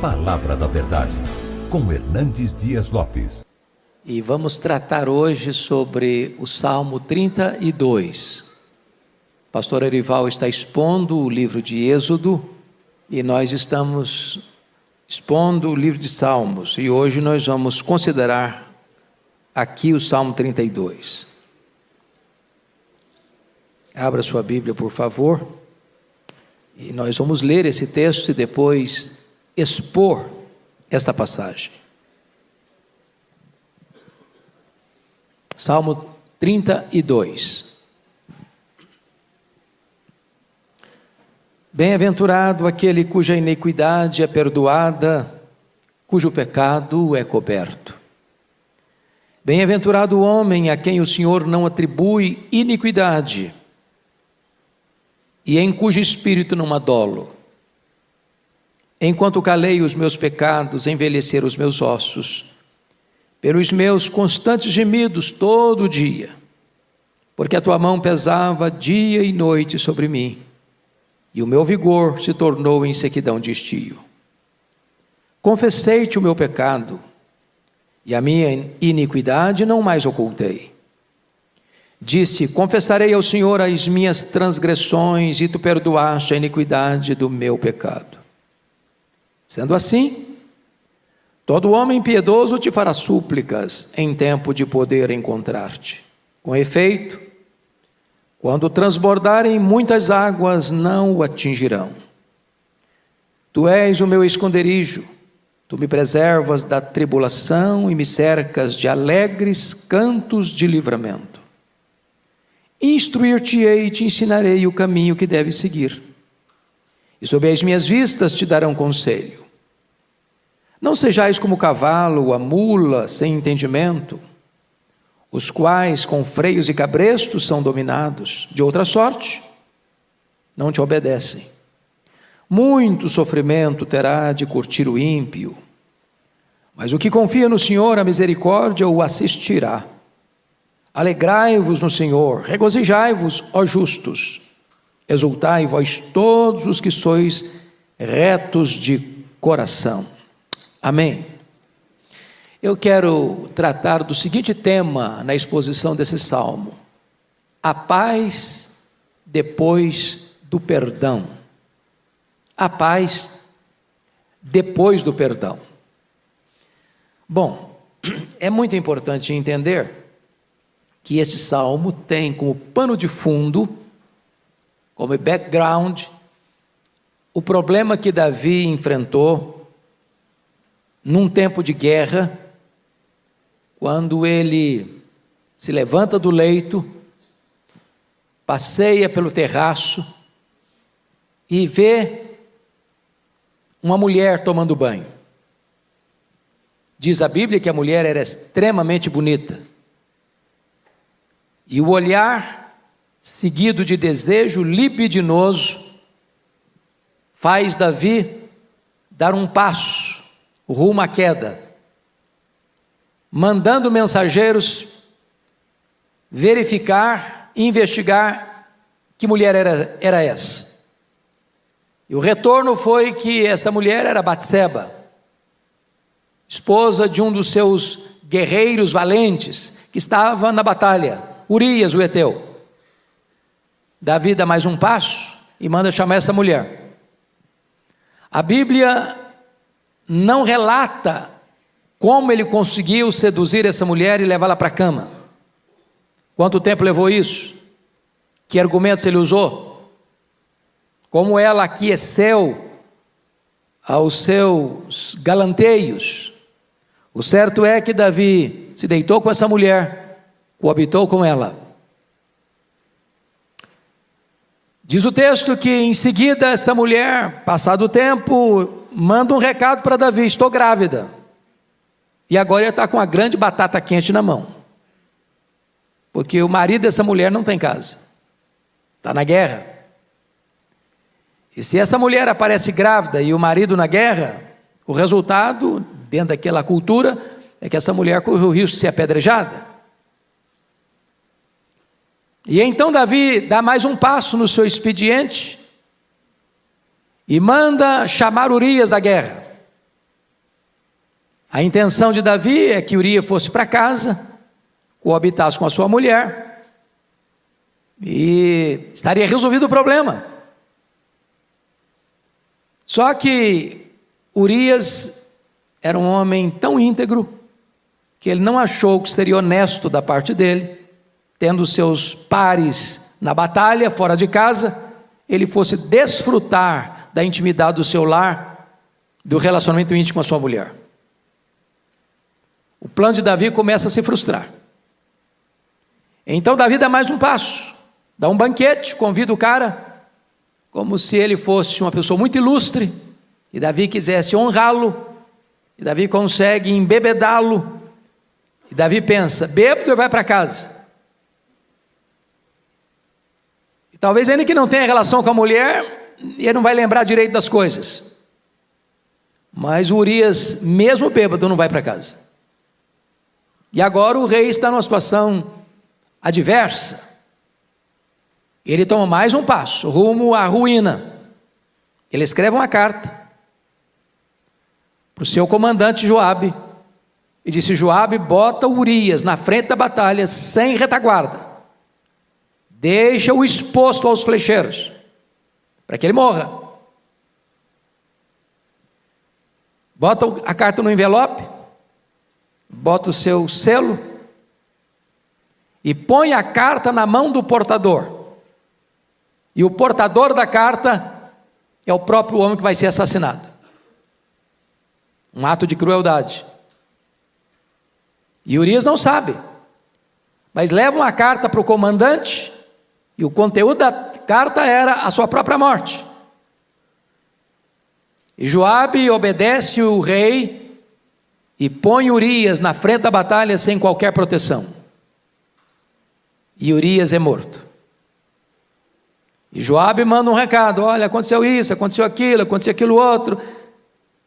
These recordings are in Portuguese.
Palavra da Verdade, com Hernandes Dias Lopes. E vamos tratar hoje sobre o Salmo 32. Pastor Erival está expondo o livro de Êxodo e nós estamos expondo o livro de Salmos. E hoje nós vamos considerar aqui o Salmo 32. Abra sua Bíblia, por favor. E nós vamos ler esse texto e depois expor esta passagem. Salmo 32. Bem-aventurado aquele cuja iniquidade é perdoada, cujo pecado é coberto. Bem-aventurado o homem a quem o Senhor não atribui iniquidade, e em cujo espírito não há dolo. Enquanto calei os meus pecados, envelheceram os meus ossos, pelos meus constantes gemidos todo dia, porque a tua mão pesava dia e noite sobre mim, e o meu vigor se tornou em sequidão de estio. Confessei-te o meu pecado, e a minha iniquidade não mais ocultei. Disse: confessarei ao Senhor as minhas transgressões, e tu perdoaste a iniquidade do meu pecado. Sendo assim, todo homem piedoso te fará súplicas em tempo de poder encontrar-te. Com efeito, quando transbordarem muitas águas, não o atingirão. Tu és o meu esconderijo, tu me preservas da tribulação e me cercas de alegres cantos de livramento. Instruir-te-ei e te ensinarei o caminho que deves seguir, e sob as minhas vistas te darão conselho. Não sejais como o cavalo ou a mula sem entendimento, os quais com freios e cabrestos são dominados, de outra sorte não te obedecem. Muito sofrimento terá de curtir o ímpio, mas o que confia no Senhor, a misericórdia o assistirá. Alegrai-vos no Senhor, regozijai-vos, ó justos, exultai vós todos os que sois retos de coração. Amém. Eu quero tratar do seguinte tema na exposição desse salmo: a paz depois do perdão. A paz depois do perdão. Bom, é muito importante entender que esse salmo tem como pano de fundo, como background, o problema que Davi enfrentou num tempo de guerra, quando ele se levanta do leito, passeia pelo terraço e vê uma mulher tomando banho. Diz a Bíblia que a mulher era extremamente bonita. E o olhar, seguido de desejo libidinoso, faz Davi dar um passo rumo à queda, mandando mensageiros verificar, investigar que mulher era essa. E o retorno foi que esta mulher era Batseba, esposa de um dos seus guerreiros valentes, que estava na batalha, Urias, o heteu. Davi dá mais um passo e manda chamar essa mulher. A Bíblia não relata como ele conseguiu seduzir essa mulher e levá-la para a cama. Quanto tempo levou isso? Que argumentos ele usou? Como ela aqueceu aos seus galanteios? O certo é que Davi se deitou com essa mulher, coabitou com ela. Diz o texto que em seguida esta mulher, passado o tempo, manda um recado para Davi: estou grávida. E agora ele está com uma grande batata quente na mão, porque o marido dessa mulher não tem casa, está na guerra. E se essa mulher aparece grávida e o marido na guerra, o resultado, dentro daquela cultura, é que essa mulher corre o risco de ser apedrejada. E então Davi dá mais um passo no seu expediente e manda chamar Urias da guerra. A intenção de Davi é que Urias fosse para casa, coabitasse com a sua mulher, e estaria resolvido o problema. Só que Urias era um homem tão íntegro, que ele não achou que seria honesto da parte dele, tendo seus pares na batalha, fora de casa, ele fosse desfrutar da intimidade do seu lar, do relacionamento íntimo com a sua mulher. O plano de Davi começa a se frustrar. Então Davi dá mais um passo, dá um banquete, convida o cara, como se ele fosse uma pessoa muito ilustre, e Davi quisesse honrá-lo, e Davi consegue embebedá-lo, e Davi pensa, bêbado e vai para casa. E talvez ele que não tenha relação com a mulher, ele não vai lembrar direito das coisas. Mas o Urias, mesmo bêbado, não vai para casa. E agora o rei está numa situação adversa. Ele toma mais um passo, rumo à ruína. Ele escreve uma carta para o seu comandante Joabe, e disse: Joabe, bota Urias na frente da batalha, sem retaguarda. Deixa-o exposto aos flecheiros, para que ele morra. Bota a carta no envelope, bota o seu selo, e põe a carta na mão do portador. E o portador da carta é o próprio homem que vai ser assassinado. Um ato de crueldade. E Urias não sabe, mas leva uma carta para o comandante, e o conteúdo da carta era a sua própria morte. E Joabe obedece o rei e põe Urias na frente da batalha sem qualquer proteção. E Urias é morto. E Joabe manda um recado: olha, aconteceu isso, aconteceu aquilo outro,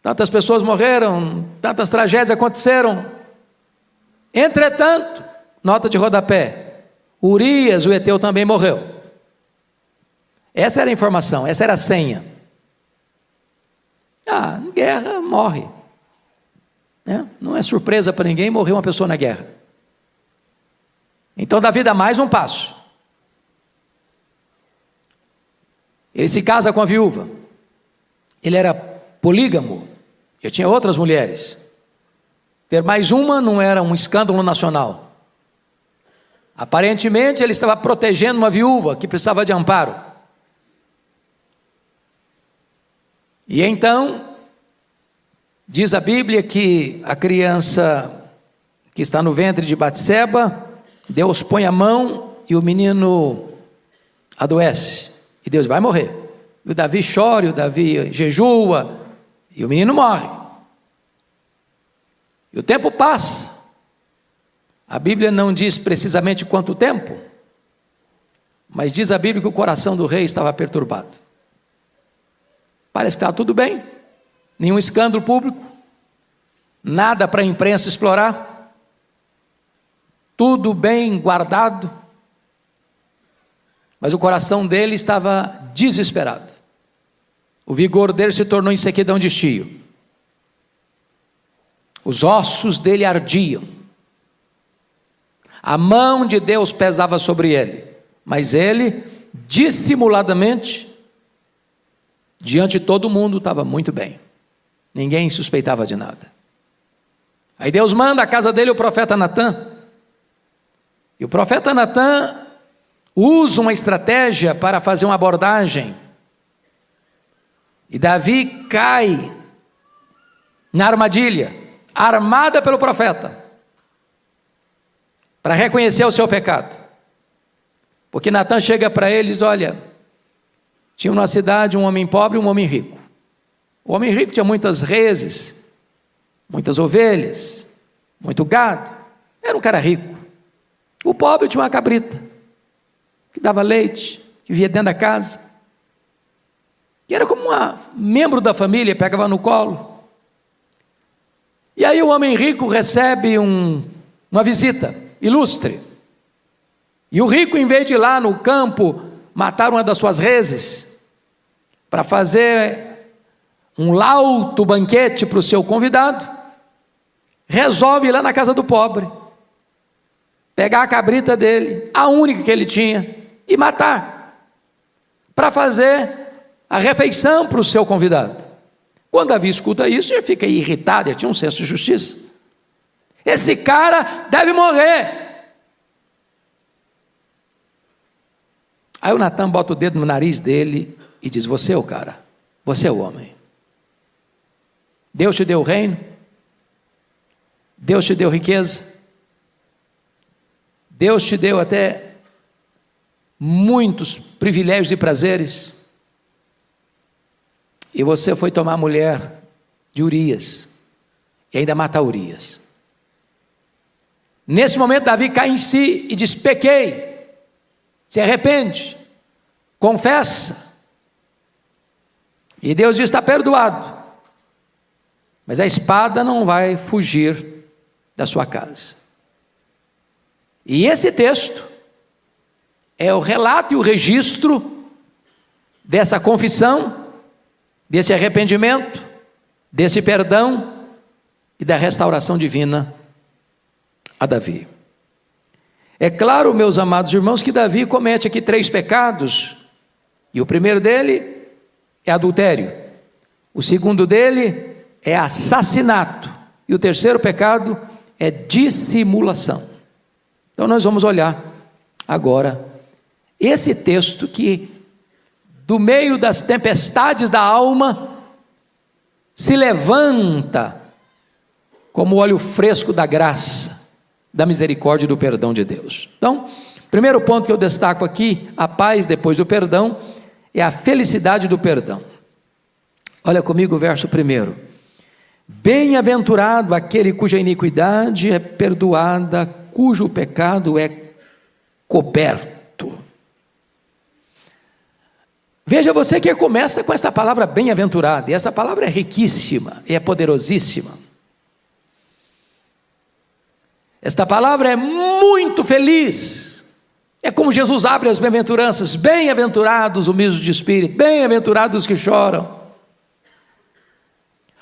tantas pessoas morreram, tantas tragédias aconteceram. Entretanto, nota de rodapé, Urias, o heteu, também morreu. Essa era a informação, essa era a senha. Em guerra morre, né? Não é surpresa para ninguém morrer uma pessoa na guerra. Então Davi dá mais um passo. Ele se casa com a viúva. Ele era polígamo, ele tinha outras mulheres. Ter mais uma não era um escândalo nacional. Aparentemente ele estava protegendo uma viúva que precisava de amparo. E então, diz a Bíblia que a criança que está no ventre de Batseba, Deus põe a mão e o menino adoece. E Deus vai morrer. E o Davi chora, o Davi jejua, e o menino morre. E o tempo passa. A Bíblia não diz precisamente quanto tempo, mas diz a Bíblia que o coração do rei estava perturbado. Parece que estava tudo bem, nenhum escândalo público, nada para a imprensa explorar, tudo bem guardado, mas o coração dele estava desesperado. O vigor dele se tornou em sequidão de estio. Os ossos dele ardiam. A mão de Deus pesava sobre ele, mas ele, dissimuladamente, diante de todo mundo, estava muito bem. Ninguém suspeitava de nada. Aí Deus manda à casa dele o profeta Natã. E o profeta Natã usa uma estratégia para fazer uma abordagem. E Davi cai na armadilha, armada pelo profeta, para reconhecer o seu pecado. Porque Natã chega para ele e diz: olha, tinha numa cidade um homem pobre e um homem rico. O homem rico tinha muitas reses, muitas ovelhas, muito gado. Era um cara rico. O pobre tinha uma cabrita, que dava leite, que vivia dentro da casa, que era como um membro da família, pegava no colo. E aí o homem rico recebe uma visita ilustre. E o rico, em vez de ir lá no campo matar uma das suas reses, para fazer um lauto banquete para o seu convidado, resolve ir lá na casa do pobre, pegar a cabrita dele, a única que ele tinha, e matar, para fazer a refeição para o seu convidado. Quando Davi escuta isso, ele fica irritado, ele tinha um senso de justiça. Esse cara deve morrer. Aí o Natan bota o dedo no nariz dele e diz: você é o cara, você é o homem. Deus te deu o reino, Deus te deu riqueza, Deus te deu até muitos privilégios e prazeres, e você foi tomar a mulher de Urias, e ainda matar Urias. Nesse momento Davi cai em si e diz: pequei, se arrepende, confessa, e Deus diz: está perdoado, mas a espada não vai fugir da sua casa. E esse texto é o relato e o registro dessa confissão, desse arrependimento, desse perdão e da restauração divina a Davi. É claro, meus amados irmãos, que Davi comete aqui 3 pecados, e o primeiro dele é adultério, o segundo dele é assassinato, e o terceiro pecado é dissimulação. Então nós vamos olhar agora esse texto que, do meio das tempestades da alma, se levanta como óleo fresco da graça, da misericórdia e do perdão de Deus. Então, primeiro ponto que eu destaco aqui: a paz depois do perdão é a felicidade do perdão. Olha comigo o verso 1: bem-aventurado aquele cuja iniquidade é perdoada, cujo pecado é coberto. Veja você que começa com esta palavra bem-aventurado, e essa palavra é riquíssima, e é poderosíssima. Esta palavra é muito feliz. É como Jesus abre as bem-aventuranças: bem-aventurados os humildes de espírito, bem-aventurados os que choram.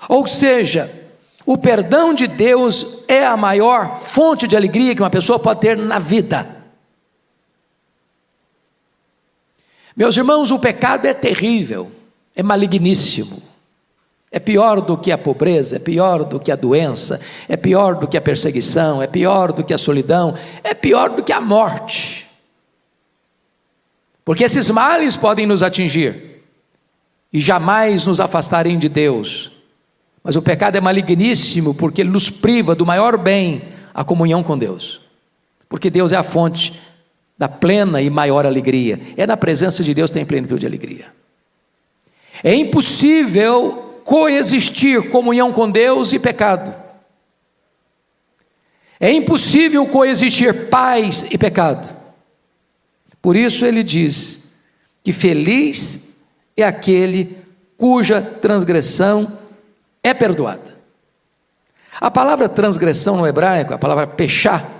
Ou seja, o perdão de Deus é a maior fonte de alegria que uma pessoa pode ter na vida. Meus irmãos, o pecado é terrível, é maligníssimo, é pior do que a pobreza, é pior do que a doença, é pior do que a perseguição, é pior do que a solidão, é pior do que a morte, porque esses males podem nos atingir e jamais nos afastarem de Deus, mas o pecado é maligníssimo porque ele nos priva do maior bem, a comunhão com Deus, porque Deus é a fonte da plena e maior alegria. É na presença de Deus que tem plenitude de alegria. É impossível coexistir comunhão com Deus e pecado. É impossível coexistir paz e pecado. Por isso ele diz que feliz é aquele cuja transgressão é perdoada. A palavra transgressão no hebraico, a palavra pechá,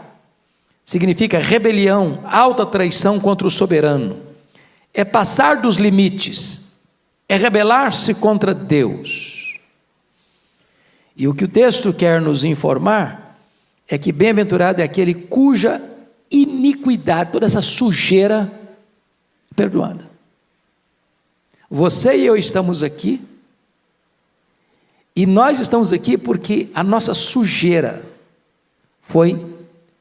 significa rebelião, alta traição contra o soberano, é passar dos limites, é rebelar-se contra Deus. E o que o texto quer nos informar é que bem-aventurado é aquele cuja iniquidade, toda essa sujeira é perdoada. Você e eu estamos aqui, e nós estamos aqui porque a nossa sujeira foi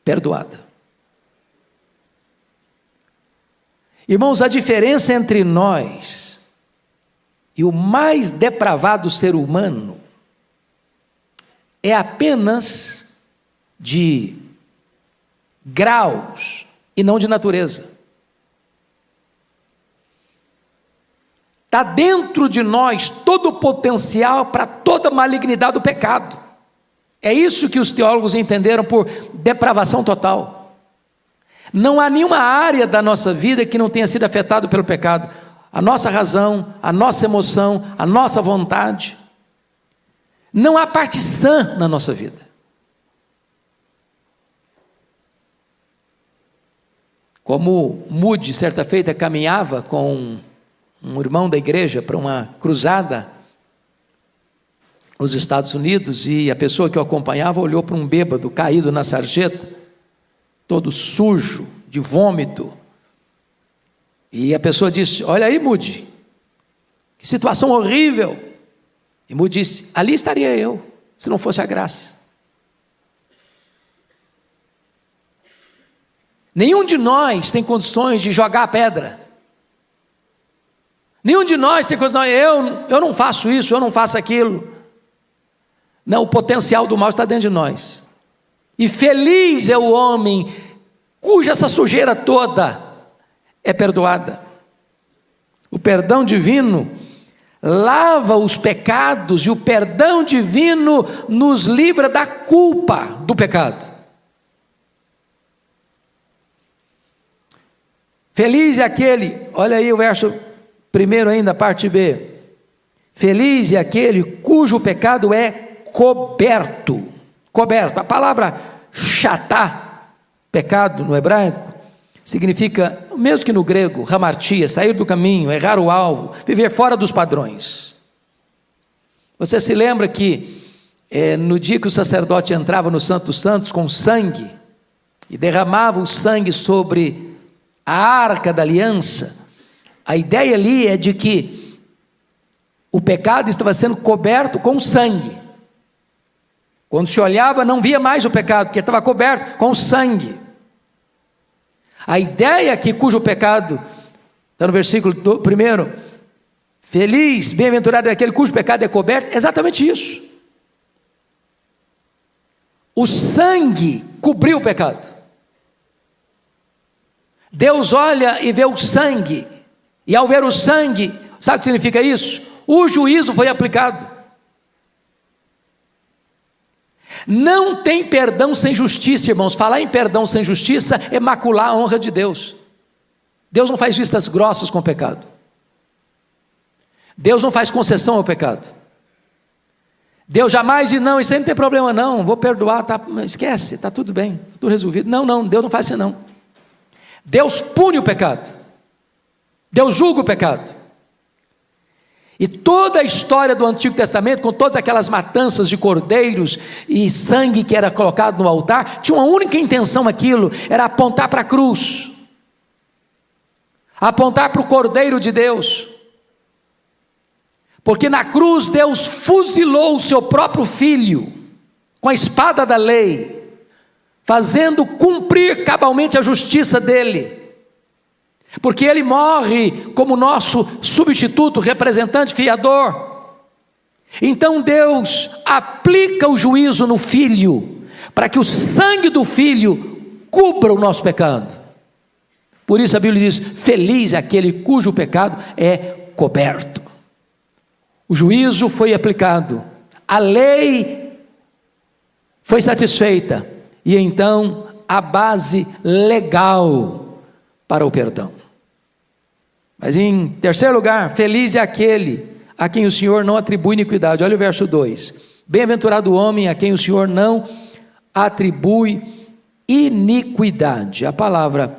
perdoada. Irmãos, a diferença entre nós e o mais depravado ser humano é apenas de graus e não de natureza. Está dentro de nós todo o potencial para toda a malignidade do pecado. É isso que os teólogos entenderam por depravação total. Não há nenhuma área da nossa vida que não tenha sido afetada pelo pecado. A nossa razão, a nossa emoção, a nossa vontade. Não há parte sã na nossa vida. Como Moody, certa feita, caminhava com um irmão da igreja para uma cruzada nos Estados Unidos, e a pessoa que eu acompanhava olhou para um bêbado caído na sarjeta, todo sujo, de vômito, e a pessoa disse: olha aí, Moody, que situação horrível. E Moody disse: ali estaria eu, se não fosse a graça. Nenhum de nós tem condições de jogar a pedra. Nenhum de nós tem condições, eu não faço isso, eu não faço aquilo. Não, o potencial do mal está dentro de nós. E feliz é o homem cuja essa sujeira toda é perdoada. O perdão divino lava os pecados, e o perdão divino nos livra da culpa do pecado. Feliz é aquele, olha aí o verso primeiro ainda, parte B. Feliz é aquele cujo pecado é coberto. Coberto. A palavra chatá, pecado no hebraico, significa, mesmo que no grego, hamartia, sair do caminho, errar o alvo, viver fora dos padrões. Você se lembra que no dia que o sacerdote entrava no Santo dos Santos com sangue, e derramava o sangue sobre a arca da aliança, a ideia ali é de que o pecado estava sendo coberto com sangue. Quando se olhava, não via mais o pecado, porque estava coberto com sangue. A ideia aqui, cujo pecado, está no versículo 1, feliz, bem-aventurado é aquele cujo pecado é coberto, é exatamente isso. O sangue cobriu o pecado. Deus olha e vê o sangue, e ao ver o sangue, sabe o que significa isso? O juízo foi aplicado. Não tem perdão sem justiça, irmãos. Falar em perdão sem justiça é macular a honra de Deus. Deus não faz vistas grossas com o pecado. Deus não faz concessão ao pecado. Deus jamais diz: não, isso aí não tem problema não, vou perdoar, tá, esquece, está tudo bem, tudo resolvido. Não, Deus não faz isso não. Deus pune o pecado, Deus julga o pecado. E toda a história do Antigo Testamento, com todas aquelas matanças de cordeiros e sangue que era colocado no altar, tinha uma única intenção: aquilo era apontar para a cruz, apontar para o Cordeiro de Deus, porque na cruz Deus fuzilou o seu próprio filho com a espada da lei, fazendo cumprir cabalmente a justiça dele, porque ele morre como nosso substituto, representante, fiador. Então Deus aplica o juízo no filho, para que o sangue do filho cubra o nosso pecado. Por isso a Bíblia diz: feliz é aquele cujo pecado é coberto. O juízo foi aplicado, a lei foi satisfeita, e então a base legal para o perdão. Mas em terceiro lugar, feliz é aquele a quem o Senhor não atribui iniquidade. Olha o verso 2: bem-aventurado o homem a quem o Senhor não atribui iniquidade. A palavra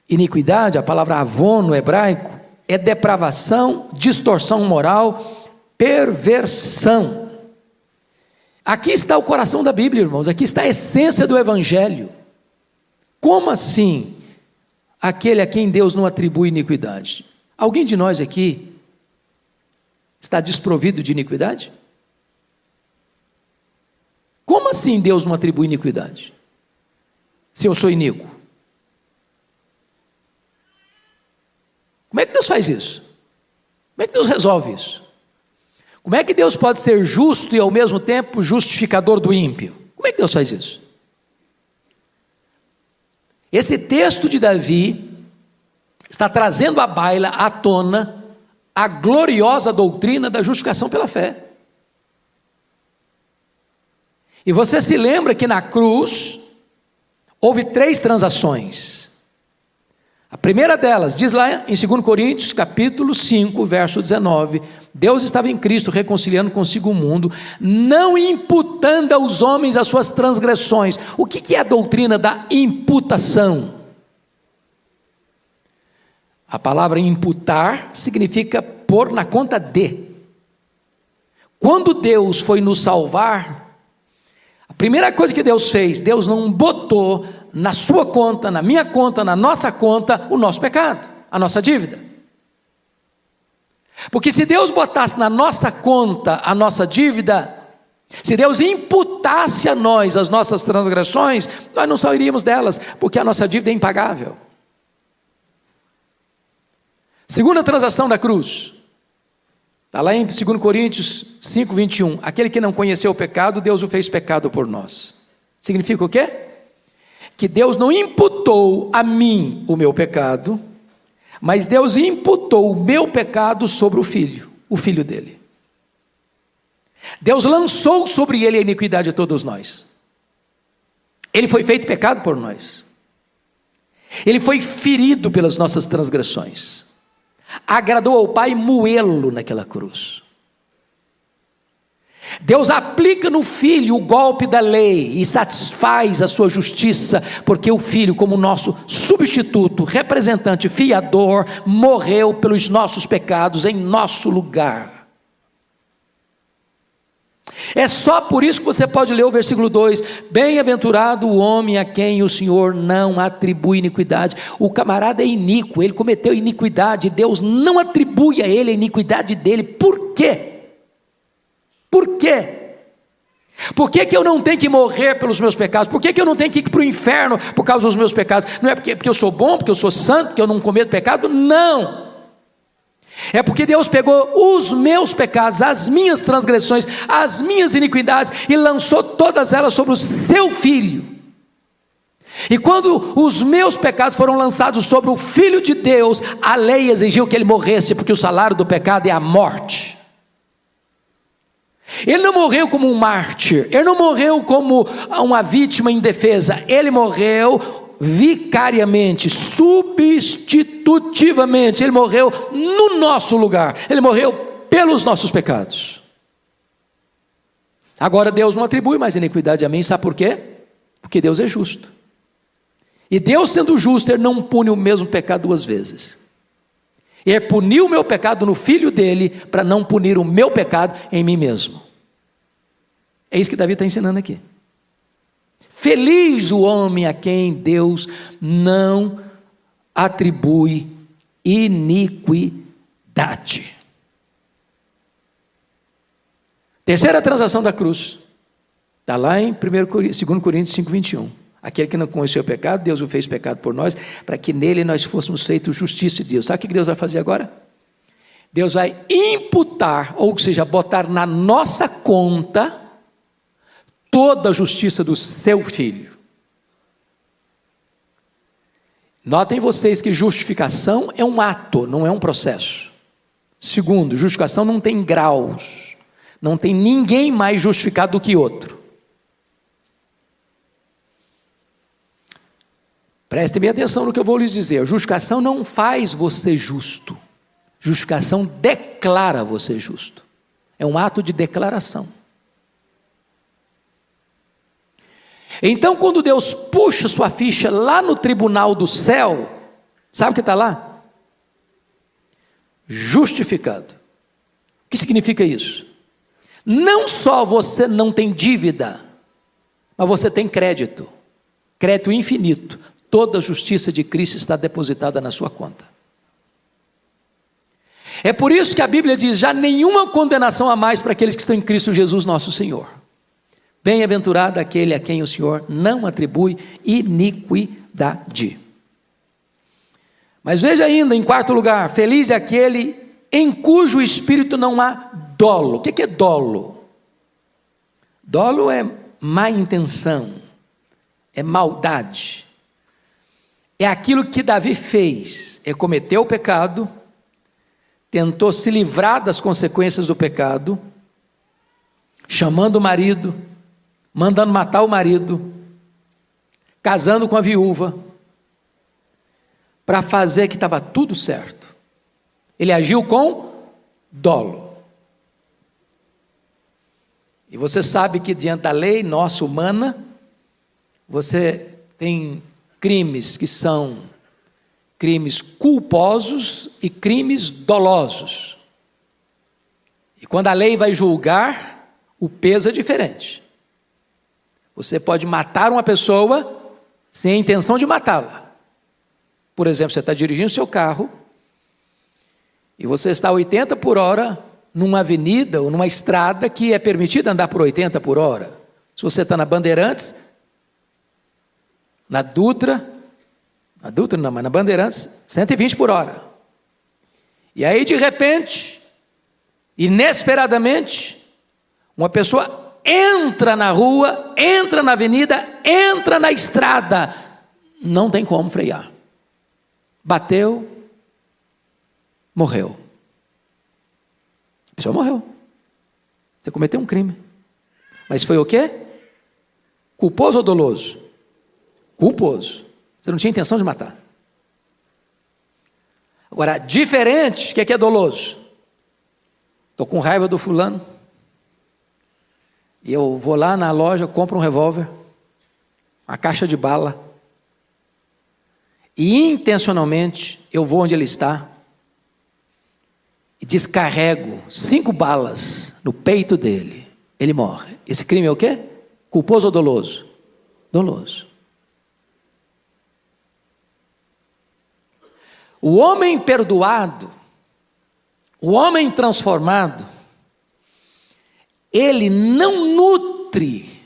iniquidade, a palavra avon no hebraico, é depravação, distorção moral, perversão. Aqui está o coração da Bíblia, irmãos, aqui está a essência do Evangelho. Como assim, aquele a quem Deus não atribui iniquidade? Alguém de nós aqui está desprovido de iniquidade? Como assim Deus não atribui iniquidade? Se eu sou iníquo? Como é que Deus faz isso? Como é que Deus resolve isso? Como é que Deus pode ser justo e ao mesmo tempo justificador do ímpio? Como é que Deus faz isso? Esse texto de Davi está trazendo à baila, à tona, a gloriosa doutrina da justificação pela fé. E você se lembra que na cruz houve 3 transações. A primeira delas, diz lá em 2 Coríntios, capítulo 5, verso 19, Deus estava em Cristo reconciliando consigo o mundo, não imputando aos homens as suas transgressões. O que é a doutrina da imputação? A palavra imputar significa pôr na conta de. Quando Deus foi nos salvar, a primeira coisa que Deus fez, Deus não botou na sua conta, na minha conta, na nossa conta, o nosso pecado, a nossa dívida. Porque se Deus botasse na nossa conta a nossa dívida, se Deus imputasse a nós as nossas transgressões, nós não sairíamos delas, porque a nossa dívida é impagável. Segunda transação da cruz, está lá em 2 Coríntios 5, 21. Aquele que não conheceu o pecado, Deus o fez pecado por nós. Significa o quê? Que Deus não imputou a mim o meu pecado, mas Deus imputou o meu pecado sobre o filho dele. Deus lançou sobre ele a iniquidade de todos nós. Ele foi feito pecado por nós. Ele foi ferido pelas nossas transgressões. Agradou ao Pai moê-lo naquela cruz. Deus aplica no Filho o golpe da lei e satisfaz a sua justiça, porque o Filho, como nosso substituto, representante, fiador, morreu pelos nossos pecados em nosso lugar. É só por isso que você pode ler o versículo 2, bem-aventurado o homem a quem o Senhor não atribui iniquidade. O camarada é iníquo, ele cometeu iniquidade, Deus não atribui a ele a iniquidade dele. Por quê? Por quê? Por que eu não tenho que morrer pelos meus pecados? Por que eu não tenho que ir para o inferno por causa dos meus pecados? Não é porque eu sou bom, porque eu sou santo, porque eu não cometo pecado? Não! É porque Deus pegou os meus pecados, as minhas transgressões, as minhas iniquidades e lançou todas elas sobre o seu Filho. E quando os meus pecados foram lançados sobre o Filho de Deus, a lei exigiu que ele morresse, porque o salário do pecado é a morte. Ele não morreu como um mártir, ele não morreu como uma vítima indefesa, ele morreu vicariamente, substitutivamente, ele morreu no nosso lugar, ele morreu pelos nossos pecados. Agora Deus não atribui mais iniquidade a mim, sabe por quê? Porque Deus é justo, e Deus sendo justo, ele não pune o mesmo pecado duas vezes. Ele puniu o meu pecado no Filho dele, para não punir o meu pecado em mim mesmo. É isso que Davi está ensinando aqui. Feliz o homem a quem Deus não atribui iniquidade. Terceira transação da cruz, está lá em 2 Coríntios 5, 21. Aquele que não conheceu o pecado, Deus o fez pecado por nós, para que nele nós fôssemos feitos justiça de Deus. Sabe o que Deus vai fazer agora? Deus vai imputar, ou seja, botar na nossa conta toda a justiça do seu Filho. Notem vocês que justificação é um ato, não é um processo. Segundo, justificação não tem graus, não tem ninguém mais justificado do que outro. Prestem bem atenção no que eu vou lhes dizer. Justificação não faz você justo, justificação declara você justo, é um ato de declaração. Então, quando Deus puxa sua ficha lá no tribunal do céu, sabe o que está lá? Justificado. O que significa isso? Não só você não tem dívida, mas você tem crédito, crédito infinito. Toda a justiça de Cristo está depositada na sua conta. É por isso que a Bíblia diz, já nenhuma condenação a mais para aqueles que estão em Cristo Jesus nosso Senhor. Bem-aventurado aquele a quem o Senhor não atribui iniquidade. Mas veja ainda, em quarto lugar, feliz é aquele em cujo espírito não há dolo. O que é dolo? Dolo é má intenção, é maldade. É aquilo que Davi fez, ele cometeu o pecado, tentou se livrar das consequências do pecado, chamando o marido, mandando matar o marido, casando com a viúva, para fazer que estava tudo certo. Ele agiu com dolo. E você sabe que diante da lei nossa humana, você tem crimes que são crimes culposos e crimes dolosos. E E quando a lei vai julgar, o peso é diferente. Você pode matar uma pessoa sem a intenção de matá-la. Por exemplo, você está dirigindo seu carro e você está a 80 por hora numa avenida ou numa estrada que é permitido andar por 80 por hora. Se você está na Bandeirantes, na Dutra não, mas na Bandeirantes, 120 por hora. E aí, de repente, inesperadamente, uma pessoa entra na rua, entra na avenida, entra na estrada. Não tem como frear. Bateu, morreu. A pessoa morreu. Você cometeu um crime. Mas foi o quê? Culposo ou doloso? Culposo. Você não tinha intenção de matar. Agora, diferente, o que é doloso? Estou com raiva do fulano. E eu vou lá na loja, compro um revólver, uma caixa de bala. E intencionalmente, eu vou onde ele está. E descarrego 5 balas no peito dele. Ele morre. Esse crime é o quê? Culposo ou doloso? Doloso. O homem perdoado, o homem transformado, ele não nutre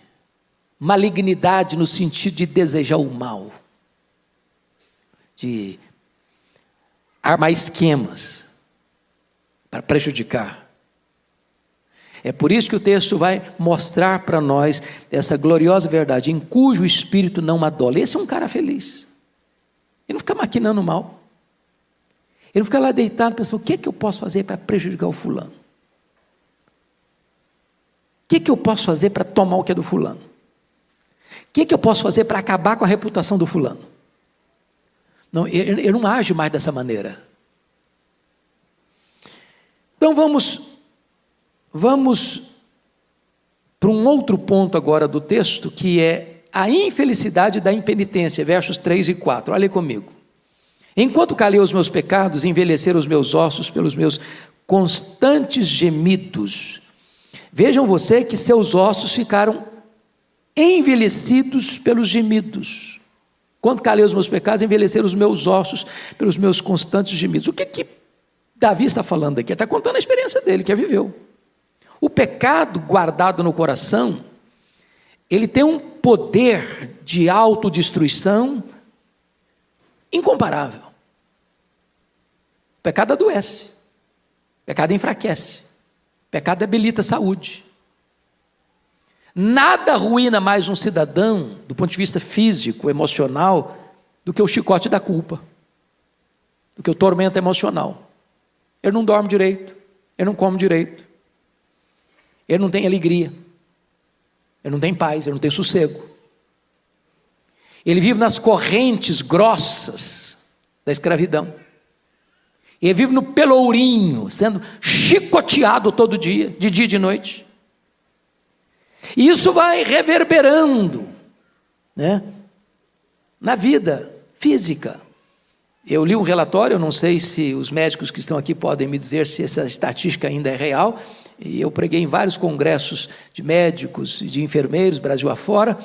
malignidade no sentido de desejar o mal, de armar esquemas para prejudicar. É por isso que o texto vai mostrar para nós essa gloriosa verdade, em cujo espírito não adole. Esse é um cara feliz. Ele não fica maquinando mal. Ele não fica lá deitado pensando, o que é que eu posso fazer para prejudicar o fulano? O que é que eu posso fazer para tomar o que é do fulano? O que é que eu posso fazer para acabar com a reputação do fulano? Não, ele não age mais dessa maneira. Então vamos para um outro ponto agora do texto, que é a infelicidade da impenitência, versos 3 e 4. Olha comigo. Enquanto calei os meus pecados, envelheceram os meus ossos pelos meus constantes gemidos. Vejam você que seus ossos ficaram envelhecidos pelos gemidos. Quando calei os meus pecados, envelheceram os meus ossos pelos meus constantes gemidos. O que Davi está falando aqui? Está contando a experiência dele, que viveu. O pecado guardado no coração, ele tem um poder de autodestruição incomparável. O pecado adoece, o pecado enfraquece, o pecado debilita a saúde. Nada arruína mais um cidadão, do ponto de vista físico, emocional, do que o chicote da culpa, do que o tormento emocional. Ele não dorme direito, ele não come direito, ele não tem alegria, ele não tem paz, ele não tem sossego. Ele vive nas correntes grossas da escravidão. Ele vive no pelourinho, sendo chicoteado todo dia, de dia e de noite. E isso vai reverberando, né, na vida física. Eu li um relatório, eu não sei se os médicos que estão aqui podem me dizer se essa estatística ainda é real, e eu preguei em vários congressos de médicos e de enfermeiros, Brasil afora,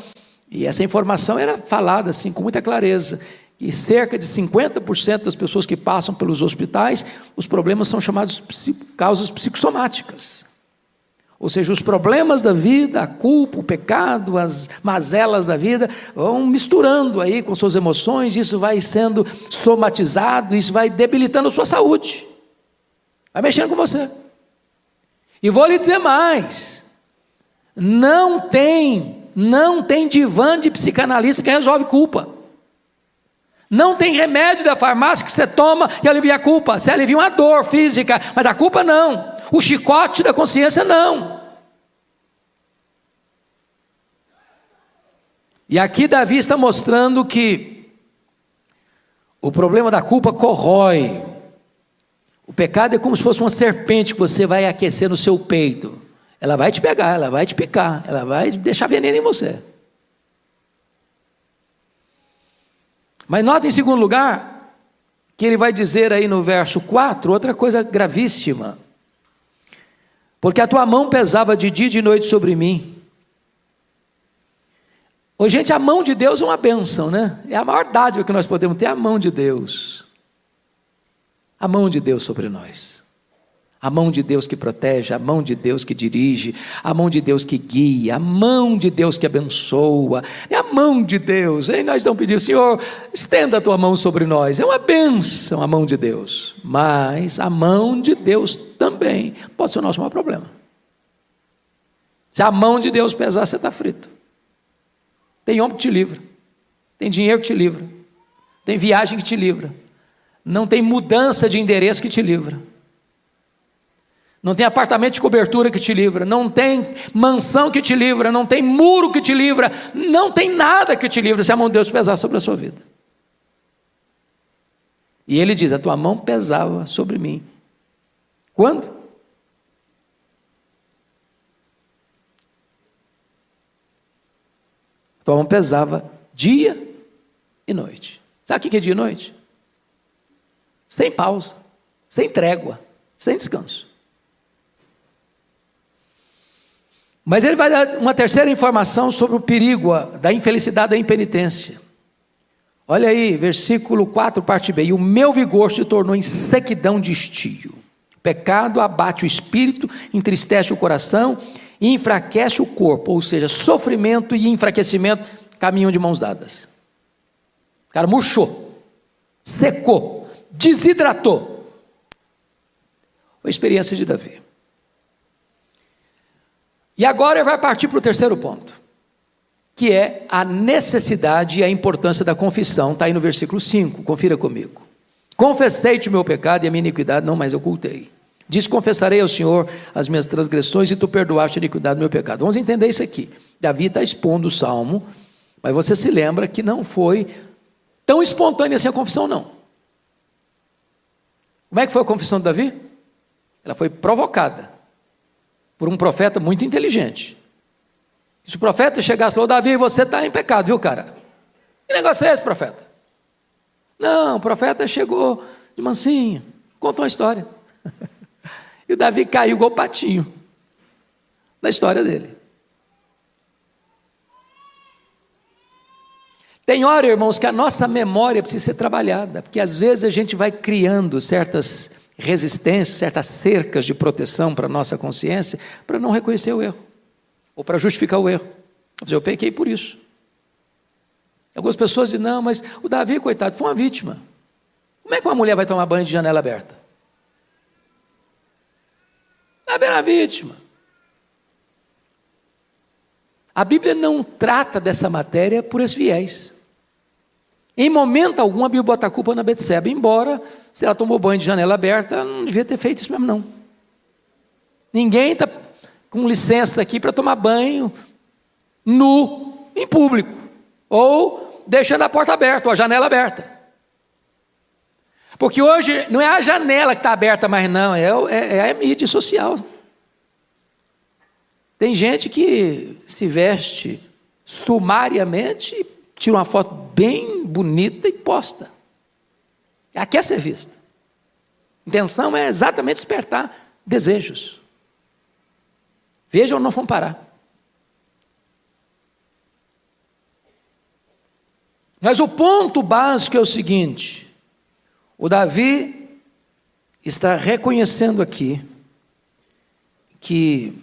e essa informação era falada assim com muita clareza, que cerca de 50% das pessoas que passam pelos hospitais, os problemas são chamados causas psicossomáticas. Ou seja, os problemas da vida, a culpa, o pecado, as mazelas da vida, vão misturando aí com suas emoções, isso vai sendo somatizado, isso vai debilitando a sua saúde, vai mexendo com você. E vou lhe dizer mais, não tem divã de psicanalista que resolve culpa. Não tem remédio da farmácia que você toma e alivia a culpa. Você alivia uma dor física, mas a culpa não. O chicote da consciência não. E aqui Davi está mostrando que o problema da culpa corrói. O pecado é como se fosse uma serpente que você vai aquecer no seu peito. Ela vai te pegar, ela vai te picar, ela vai deixar veneno em você. Mas nota em segundo lugar, que ele vai dizer aí no verso 4, outra coisa gravíssima. porque a tua mão pesava de dia e de noite sobre mim. Ô, gente, a mão de Deus é uma bênção, né? É a maior dádiva que nós podemos ter, a mão de Deus. A mão de Deus sobre nós. A mão de Deus que protege, a mão de Deus que dirige, a mão de Deus que guia, a mão de Deus que abençoa, é a mão de Deus. E nós não pedimos, Senhor, estenda a tua mão sobre nós. É uma bênção a mão de Deus, mas a mão de Deus também pode ser o nosso maior problema. Se a mão de Deus pesar, você está frito. Tem homem que te livra, tem dinheiro que te livra, tem viagem que te livra, não tem mudança de endereço que te livra. Não tem apartamento de cobertura que te livra, não tem mansão que te livra, não tem muro que te livra, não tem nada que te livra se a mão de Deus pesar sobre a sua vida. E ele diz, a tua mão pesava sobre mim. Quando? A tua mão pesava dia e noite. Sabe o que é dia e noite? Sem pausa, sem trégua, sem descanso. Mas ele vai dar uma terceira informação sobre o perigo da infelicidade, da impenitência. Olha aí, versículo 4, parte B. E o meu vigor se tornou em sequidão de estio. O pecado abate o espírito, entristece o coração e enfraquece o corpo. Ou seja, sofrimento e enfraquecimento caminham de mãos dadas. O cara murchou, secou, desidratou. Foi a experiência de Davi. E agora ele vai partir para o terceiro ponto, que é a necessidade e a importância da confissão. Está aí no versículo 5, confira comigo. Confessei-te o meu pecado e a minha iniquidade não mais ocultei. Diz, confessarei ao Senhor as minhas transgressões e tu perdoaste a iniquidade do meu pecado. Vamos entender isso aqui. Davi está expondo o salmo, mas você se lembra que não foi tão espontânea assim a confissão, não. Como é que foi a confissão de Davi? Ela foi provocada por um profeta muito inteligente. Se o profeta chegasse e falou, Davi, você está em pecado, viu, cara? Que negócio é esse, profeta? Não, o profeta chegou de mansinho, contou uma história. E o Davi caiu igual patinho na história dele. Tem hora, irmãos, que a nossa memória precisa ser trabalhada, porque às vezes a gente vai criando certas resistências, certas cercas de proteção para a nossa consciência, para não reconhecer o erro, ou para justificar o erro. Eu pequei por isso. Algumas pessoas dizem, não, mas o Davi, coitado, foi uma vítima. Como é que uma mulher vai tomar banho de janela aberta? Davi era vítima. A Bíblia não trata dessa matéria por esse viés. Em momento algum a Bíblia bota a culpa na Betseba, embora, se ela tomou banho de janela aberta, não devia ter feito isso mesmo não. Ninguém está com licença aqui para tomar banho nu, em público, ou deixando a porta aberta, ou a janela aberta. Porque hoje não é a janela que está aberta mais não, é a mídia social. Tem gente que se veste sumariamente e tira uma foto bem bonita e posta. Ela quer ser vista. A intenção é exatamente despertar desejos. Vejam, não vão parar. Mas o ponto básico é o seguinte: o Davi está reconhecendo aqui que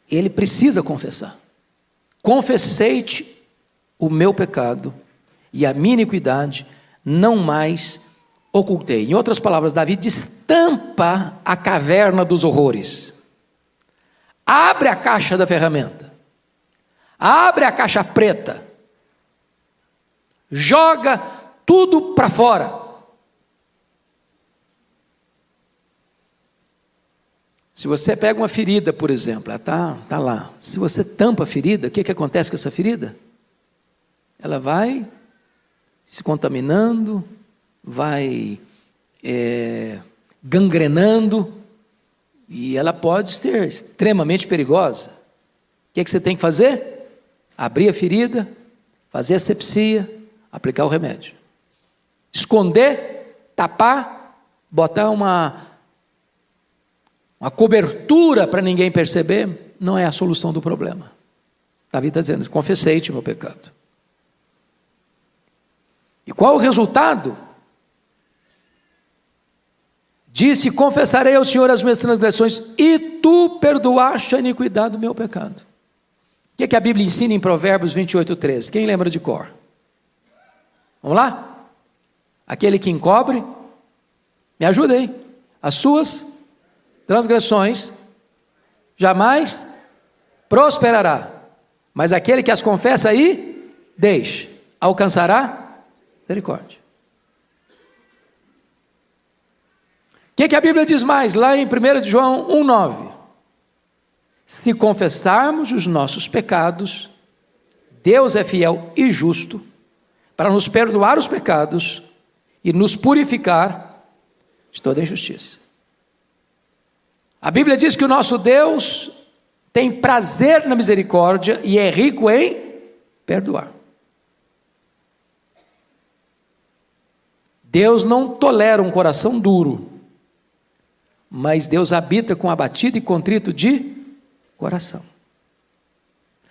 ele precisa confessar. Confessei-te o meu pecado e a minha iniquidade não mais ocultei. Em outras palavras, Davi destampa a caverna dos horrores. Abre a caixa da ferramenta. Abre a caixa preta. Joga tudo para fora. Se você pega uma ferida, por exemplo, ela tá lá. Se você tampa a ferida, o que acontece com essa ferida? Ela vai se contaminando, vai gangrenando, e ela pode ser extremamente perigosa. O que você tem que fazer? Abrir a ferida, fazer asepsia, aplicar o remédio. Esconder, tapar, botar uma uma cobertura para ninguém perceber, não é a solução do problema. Davi está dizendo: confessei-te o meu pecado. E qual o resultado? Disse: confessarei ao Senhor as minhas transgressões, e tu perdoaste a iniquidade do meu pecado. O que a Bíblia ensina em Provérbios 28:13? Quem lembra de cor? Vamos lá? Aquele que encobre, me ajuda aí, as suas transgressões jamais prosperará, mas aquele que as confessa aí, deixe, alcançará misericórdia. O que a Bíblia diz mais? Lá em 1 João 1,9: se confessarmos os nossos pecados, Deus é fiel e justo para nos perdoar os pecados e nos purificar de toda injustiça. A Bíblia diz que o nosso Deus tem prazer na misericórdia e é rico em perdoar. Deus não tolera um coração duro, mas Deus habita com abatido e contrito de coração.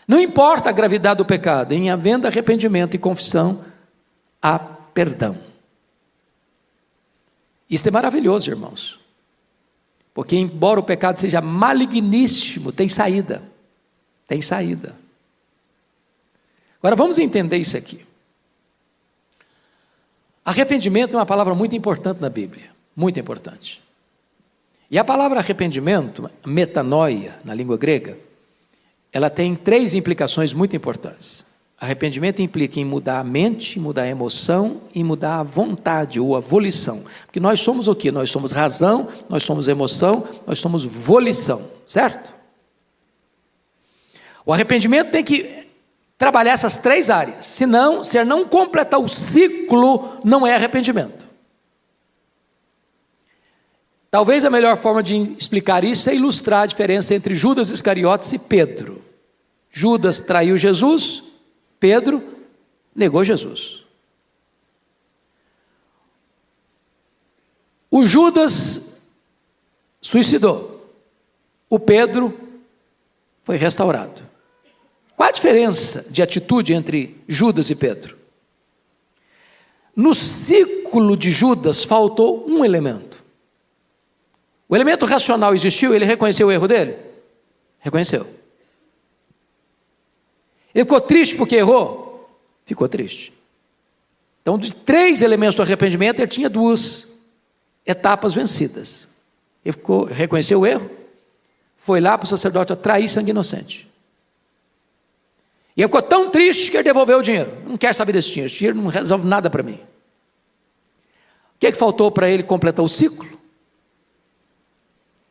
Não importa a gravidade do pecado, em havendo arrependimento e confissão, há perdão. Isso é maravilhoso, irmãos, porque embora o pecado seja maligníssimo, tem saída. Tem saída. Agora vamos entender isso aqui. Arrependimento é uma palavra muito importante na Bíblia, muito importante. E a palavra arrependimento, metanoia, na língua grega, ela tem 3 implicações muito importantes. Arrependimento implica em mudar a mente, mudar a emoção e mudar a vontade ou a volição. Porque nós somos o quê? Nós somos razão, nós somos emoção, nós somos volição, certo? O arrependimento tem que trabalhar essas 3 áreas, senão, se não completar o ciclo, não é arrependimento. Talvez a melhor forma de explicar isso é ilustrar a diferença entre Judas Iscariotes e Pedro. Judas traiu Jesus, Pedro negou Jesus. O Judas suicidou, o Pedro foi restaurado. Qual a diferença de atitude entre Judas e Pedro? No ciclo de Judas faltou um elemento. O elemento racional existiu, ele reconheceu o erro dele? Reconheceu. Ele ficou triste porque errou? Ficou triste. Então, de 3 elementos do arrependimento, ele tinha 2 etapas vencidas. Ele reconheceu o erro, foi lá para o sacerdote trair sangue inocente. E ele ficou tão triste que ele devolveu o dinheiro. Não quero saber desse dinheiro, esse dinheiro não resolve nada para mim. O que faltou para ele completar o ciclo?